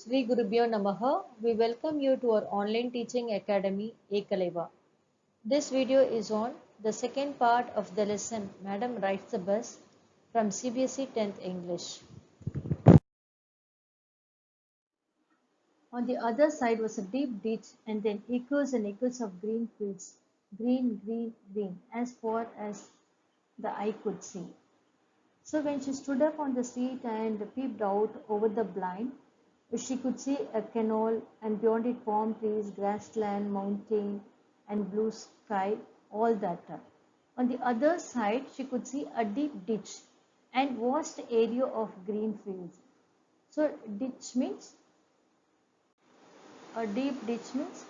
Sri Gurubhyo Namaha. We welcome you to our online teaching academy Ekaleva. This video is on the second part of the lesson Madam Rides the Bus from CBSE 10th English. On the other side was a deep ditch and then and acres of green fields, green, green, green, as far as the eye could see. So when she stood up on the seat and peeped out over the blind, she could see a canal and beyond it palm trees, grassland, mountain and blue sky, all that. On the other side, she could see a deep ditch and vast area of green fields. So ditch means, a deep ditch means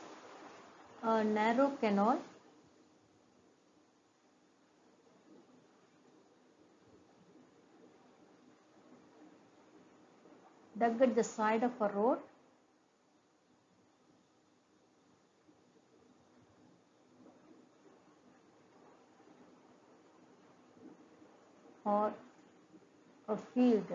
a narrow canal dug at the side of a road or a field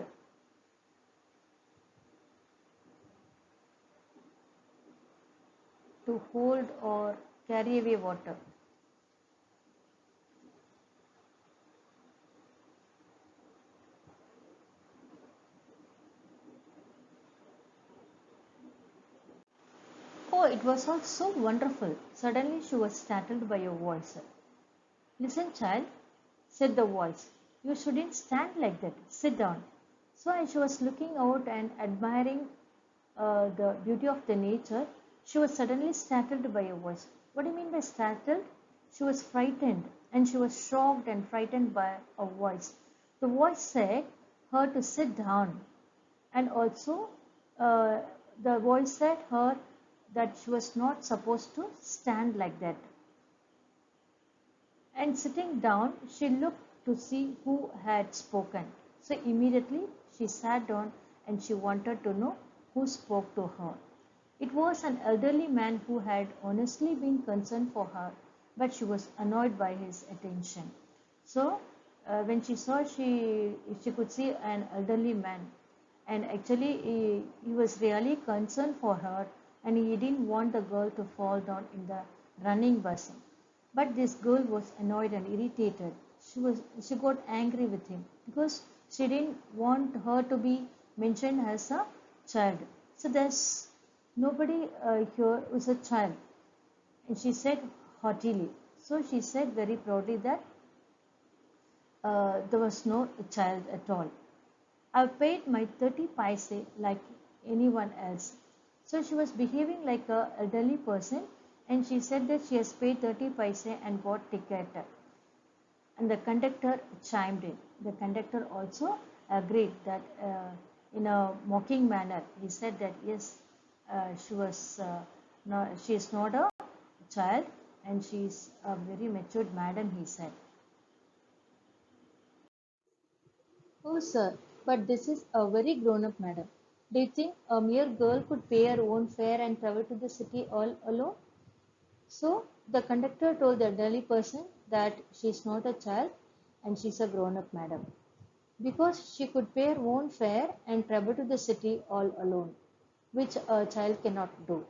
to hold or carry away water. Oh, it was all so wonderful. Suddenly she was startled by a voice. Listen, child, said the voice. You shouldn't stand like that. Sit down. So, as she was looking out and admiring the beauty of the nature, she was suddenly startled by a voice. What do you mean by startled? She was frightened and she was shocked and frightened by a voice. The voice said her to sit down, and also uh, the voice said her that she was not supposed to stand like that. And sitting down, she looked to see who had spoken. So immediately she sat down and she wanted to know who spoke to her. It was an elderly man who had honestly been concerned for her, but she was annoyed by his attention. So when she saw, she could see an elderly man, and actually he was really concerned for her, and he didn't want the girl to fall down in the running bus. But this girl was annoyed and irritated. She got angry with him because she didn't want her to be mentioned as a child. So there's nobody here who's a child. And she said haughtily. So she said very proudly that there was no child at all. I've paid my 30 paise like anyone else. So she was behaving like a elderly person, and she said that she has paid 30 paise and bought ticket. And the conductor chimed in. The conductor also agreed that in a mocking manner, he said that yes, she is not a child and she is a very matured madam, he said. Oh, sir, but this is a very grown up madam. Do you think a mere girl could pay her own fare and travel to the city all alone? So the conductor told the elderly person that she is not a child and she is a grown up madam, because she could pay her own fare and travel to the city all alone, which a child cannot do.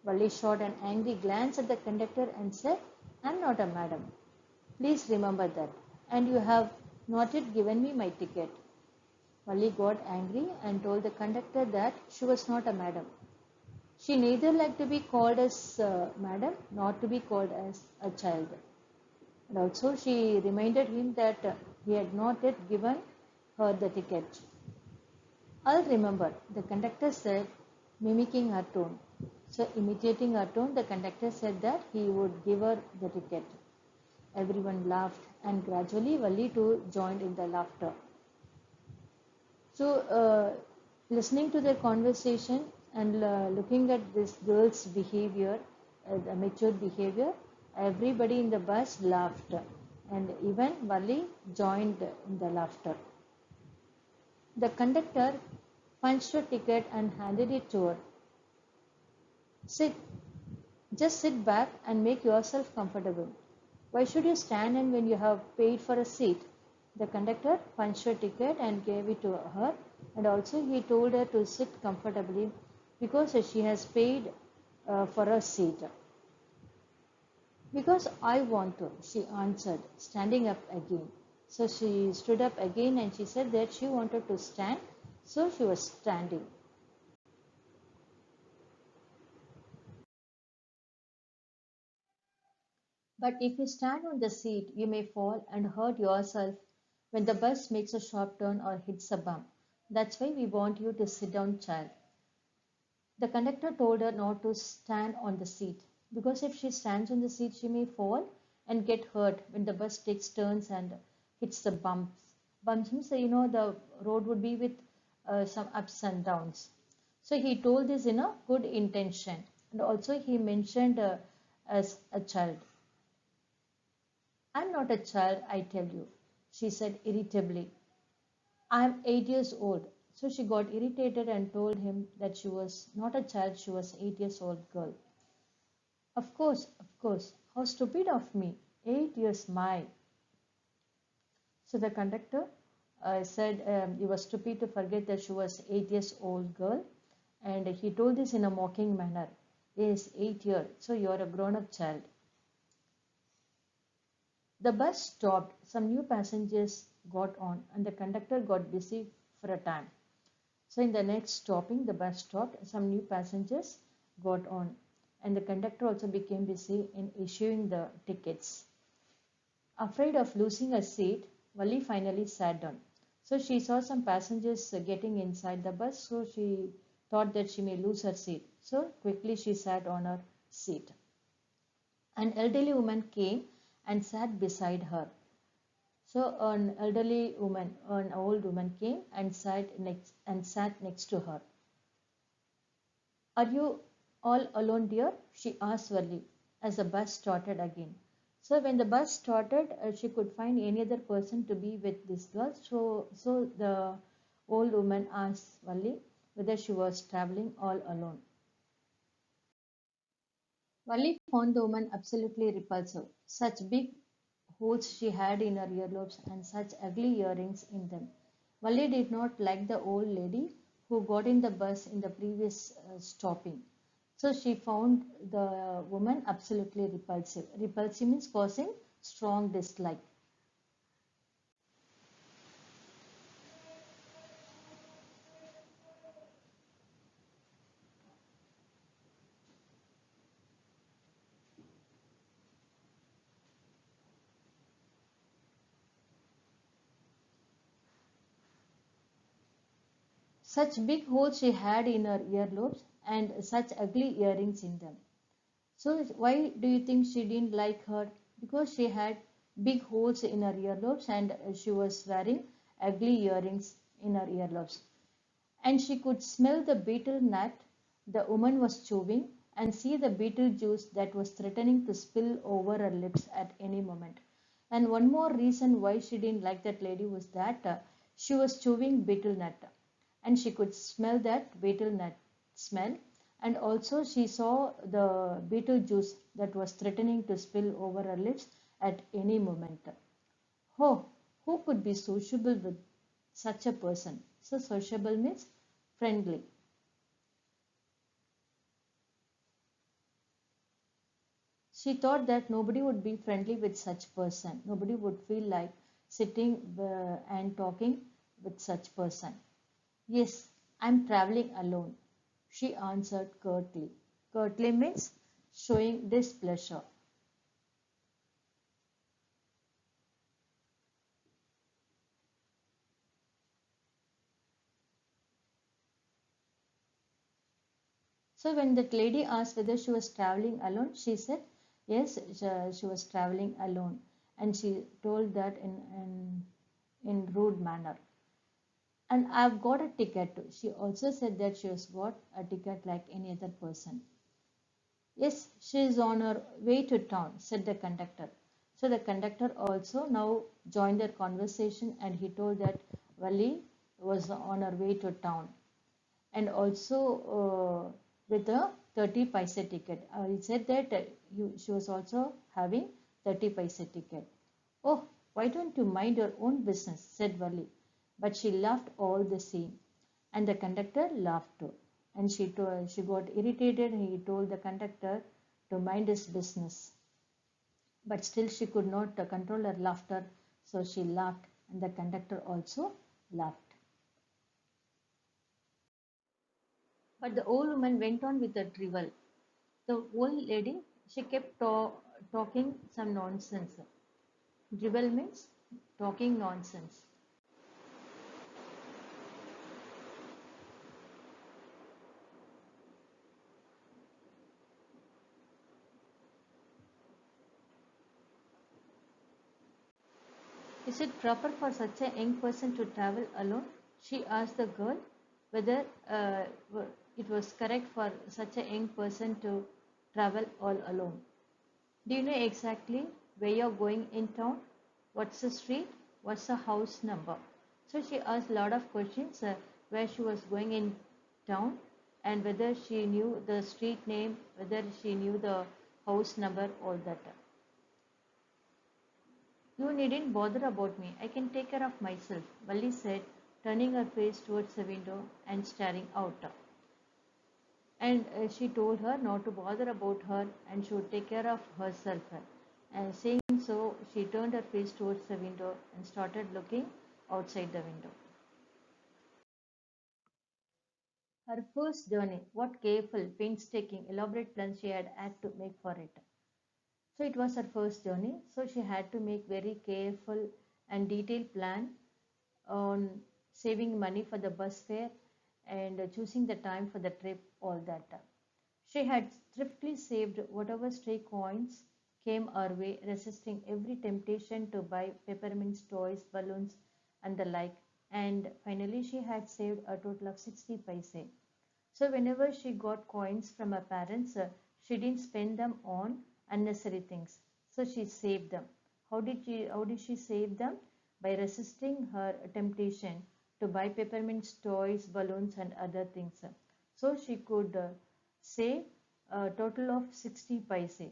Valli shot an angry glance at the conductor and said, I am not a madam. Please remember that. And you have not yet given me my ticket. Valli got angry and told the conductor that she was not a madam. She neither liked to be called as madam nor to be called as a child. And also she reminded him that he had not yet given her the ticket. I'll remember, the conductor said, mimicking her tone. So imitating her tone, the conductor said that he would give her the ticket. Everyone laughed, and gradually Valli too joined in the laughter. So listening to their conversation and looking at this girl's behavior, the mature behavior, everybody in the bus laughed, and even Valli joined in the laughter. The conductor punched her ticket and handed it to her. Sit, just sit back and make yourself comfortable. Why should you stand in when you have paid for a seat? The conductor punched her ticket and gave it to her, and also he told her to sit comfortably because she has paid for a seat. Because I want to, she answered, standing up again. So she stood up again and she said that she wanted to stand, so she was standing. But if you stand on the seat, you may fall and hurt yourself when the bus makes a sharp turn or hits a bump. That's why we want you to sit down, child. The conductor told her not to stand on the seat because if she stands on the seat, she may fall and get hurt when the bus takes turns and hits the bumps. Bumps means, the road would be with some ups and downs. So he told this in a good intention. And also he mentioned as a child. I'm not a child, I tell you, she said irritably. I'm 8 years old. So she got irritated and told him that she was not a child, she was 8 years old girl. Of course, of course. How stupid of me. 8 years, my. So the conductor said you were stupid to forget that she was 8 years old girl. And he told this in a mocking manner. Yes, 8 years. So you're a grown up child. The bus stopped. Some new passengers got on and the conductor got busy for a time. So in the next stopping, the bus stopped. Some new passengers got on and the conductor also became busy in issuing the tickets. Afraid of losing a seat, Valli finally sat down. So she saw some passengers getting inside the bus, so she thought that she may lose her seat. So quickly she sat on her seat. An elderly woman came and sat beside her. So an elderly woman, an old woman came and sat next to her. Are you all alone, dear? She asked Valli as the bus started again. So when the bus started, she could find any other person to be with this girl. So the old woman asked Valli whether she was traveling all alone. Valli found the woman absolutely repulsive. Such big holes she had in her earlobes and such ugly earrings in them. Valli did not like the old lady who got in the bus in the previous stopping. So she found the woman absolutely repulsive. Repulsive means causing strong dislike. Such big holes she had in her earlobes and such ugly earrings in them. So why do you think she didn't like her? Because she had big holes in her earlobes and she was wearing ugly earrings in her earlobes. And she could smell the betel nut the woman was chewing and see the betel juice that was threatening to spill over her lips at any moment. And one more reason why she didn't like that lady was that she was chewing betel nut and she could smell that betel nut smell. And also she saw the betel juice that was threatening to spill over her lips at any moment. Oh, who could be sociable with such a person? So sociable means friendly. She thought that nobody would be friendly with such person. Nobody would feel like sitting and talking with such person. Yes, I'm traveling alone, she answered curtly. Curtly means showing displeasure. So when that lady asked whether she was traveling alone, she said yes, she was traveling alone, and she told that in rude manner. And I've got a ticket too. She also said that she has got a ticket like any other person. Yes, she is on her way to town, said the conductor. So the conductor also now joined their conversation and he told that Valli was on her way to town and also with a 30 paise ticket. He said that she was also having 30 paise ticket. Oh, why don't you mind your own business, said Valli. But she laughed all the same, and the conductor laughed too. and she got irritated. He told the conductor to mind his business. But still she could not control her laughter, so she laughed, and the conductor also laughed. But the old woman went on with the drivel. The old lady, she kept talking some nonsense. Drivel means talking nonsense. Is it proper for such a young person to travel alone? She asked the girl whether it was correct for such a young person to travel all alone. Do you know exactly where you're going in town? What's the street? What's the house number? So she asked a lot of questions where she was going in town and whether she knew the street name, whether she knew the house number, all that. You needn't bother about me. I can take care of myself, Valli said, turning her face towards the window and staring out. And she told her not to bother about her and she would take care of herself. And saying so, she turned her face towards the window and started looking outside the window. Her first journey, what careful, painstaking, elaborate plans she had to make for it. So it was her first journey, so she had to make very careful and detailed plan on saving money for the bus fare and choosing the time for the trip, all that. She had thriftily saved whatever stray coins came her way, resisting every temptation to buy peppermints, toys, balloons, and the like. And finally, she had saved a total of 60 paise. So, whenever she got coins from her parents, she didn't spend them on unnecessary things. So, she saved them. How did she save them? By resisting her temptation to buy peppermints, toys, balloons, and other things. So, she could save a total of 60 paise.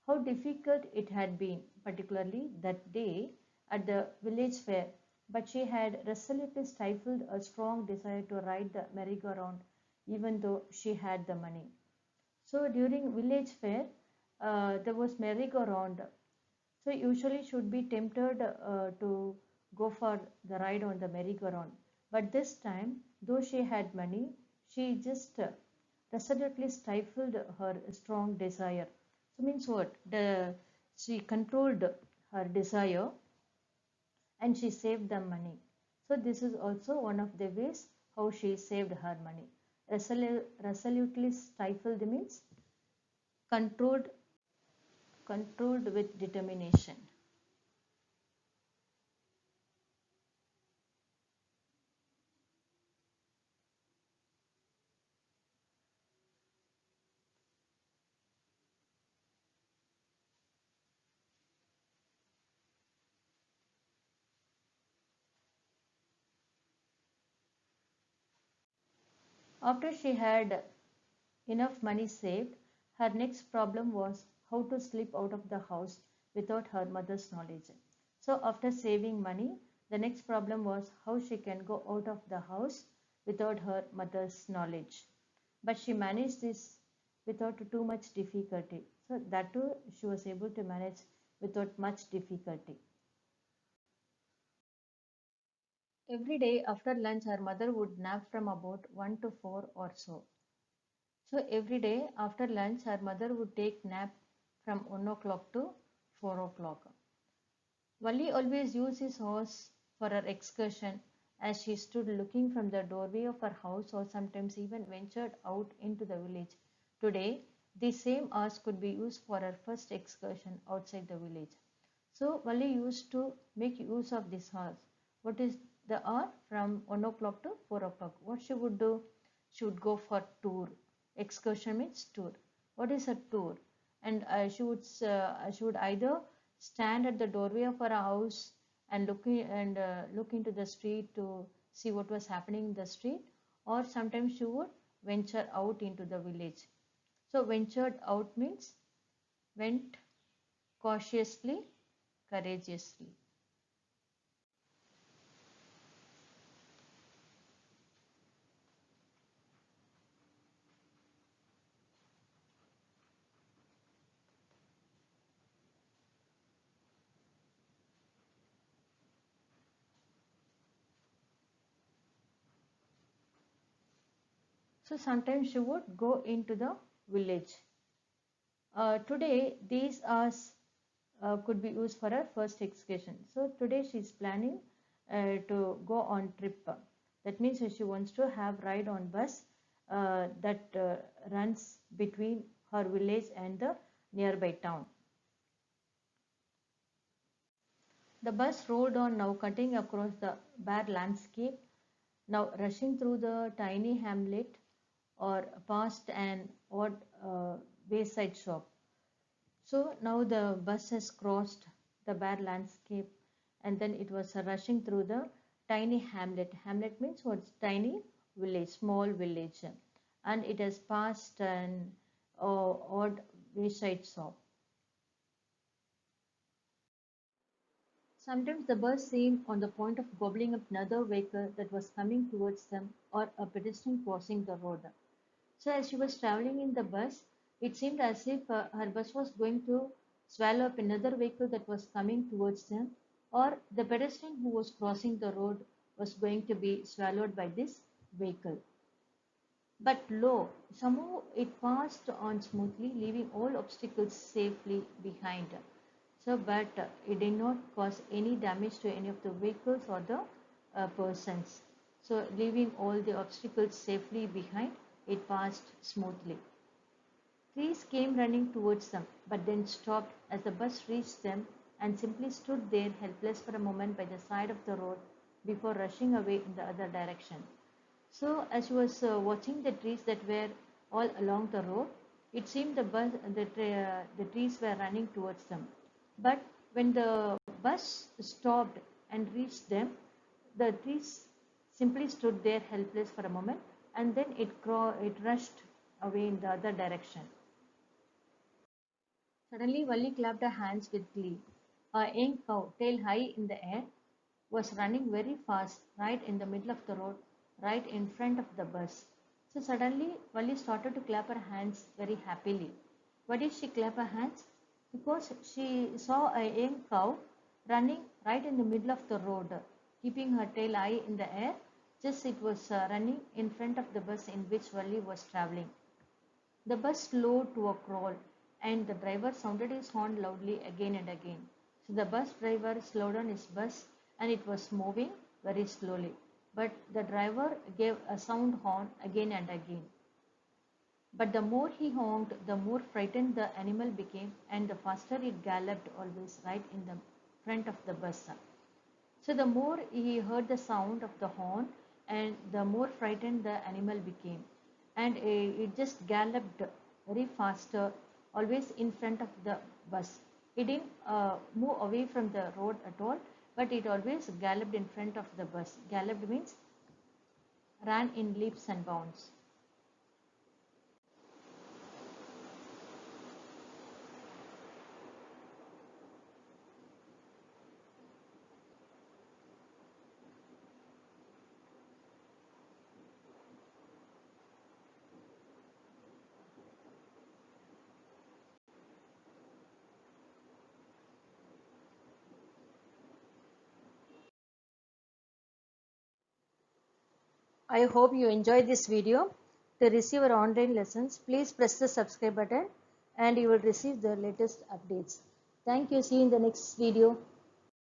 How difficult it had been, particularly that day at the village fair, but she had resolutely stifled a strong desire to ride the merry-go-round, even though she had the money. So during village fair, there was merry-go-round. So usually should be tempted to go for the ride on the merry-go-round. But this time, though she had money, she just resolutely stifled her strong desire. So means what? She controlled her desire and she saved the money. So this is also one of the ways how she saved her money. Resolutely stifled means controlled, controlled with determination. After she had enough money saved, her next problem was how to slip out of the house without her mother's knowledge. So, after saving money, the next problem was how she can go out of the house without her mother's knowledge. But she managed this without too much difficulty. So, that too, she was able to manage without much difficulty. Every day after lunch, her mother would nap from about 1 to 4 or so. So every day after lunch, her mother would take nap from 1 o'clock to 4 o'clock. Valli always used his horse for her excursion as she stood looking from the doorway of her house or sometimes even ventured out into the village. Today, the same hours could be used for her first excursion outside the village. So Valli used to make use of this hours. What is the hour? From 1 o'clock to 4 o'clock. What she would do? She would go for tour. Excursion means tour. What is a tour? And she would either stand at the doorway of her house and look into the street to see what was happening in the street, or sometimes she would venture out into the village. So ventured out means went cautiously, courageously. So sometimes she would go into the village. Today these are could be used for her first excursion. So today she is planning to go on trip. That means she wants to have ride on bus that runs between her village and the nearby town. The bus rolled on, now cutting across the bare landscape, now rushing through the tiny hamlet or past an odd wayside shop. So now the bus has crossed the bare landscape and then it was rushing through the tiny hamlet. Hamlet means what's tiny village, small village. And it has passed an odd wayside shop. Sometimes the bus seemed on the point of gobbling up another vehicle that was coming towards them or a pedestrian crossing the road. So as she was traveling in the bus, it seemed as if her bus was going to swallow up another vehicle that was coming towards them, or the pedestrian who was crossing the road was going to be swallowed by this vehicle. But lo, somehow it passed on smoothly, leaving all obstacles safely behind. So, but it did not cause any damage to any of the vehicles or the persons. So, leaving all the obstacles safely behind, it passed smoothly. Trees came running towards them, but then stopped as the bus reached them and simply stood there helpless for a moment by the side of the road before rushing away in the other direction. So, as she was watching the trees that were all along the road, it seemed the trees were running towards them. But when the bus stopped and reached them, the trees simply stood there helpless for a moment and then it rushed away in the other direction. Suddenly, Valli clapped her hands with glee. A young cow, tail high in the air, was running very fast right in the middle of the road, right in front of the bus. So suddenly, Valli started to clap her hands very happily. Why did she clap her hands? Because she saw a young cow running right in the middle of the road, keeping her tail high in the air, just it was running in front of the bus in which Valli was traveling. The bus slowed to a crawl, and the driver sounded his horn loudly again and again. So the bus driver slowed down his bus and it was moving very slowly. But the driver gave a sound horn again and again. But the more he honked, the more frightened the animal became, and the faster it galloped always right in the front of the bus. So the more he heard the sound of the horn, and the more frightened the animal became. And it just galloped very faster, always in front of the bus. It didn't move away from the road at all, but it always galloped in front of the bus. Galloped means ran in leaps and bounds. I hope you enjoyed this video. To receive our online lessons, please press the subscribe button and you will receive the latest updates. Thank you. See you in the next video.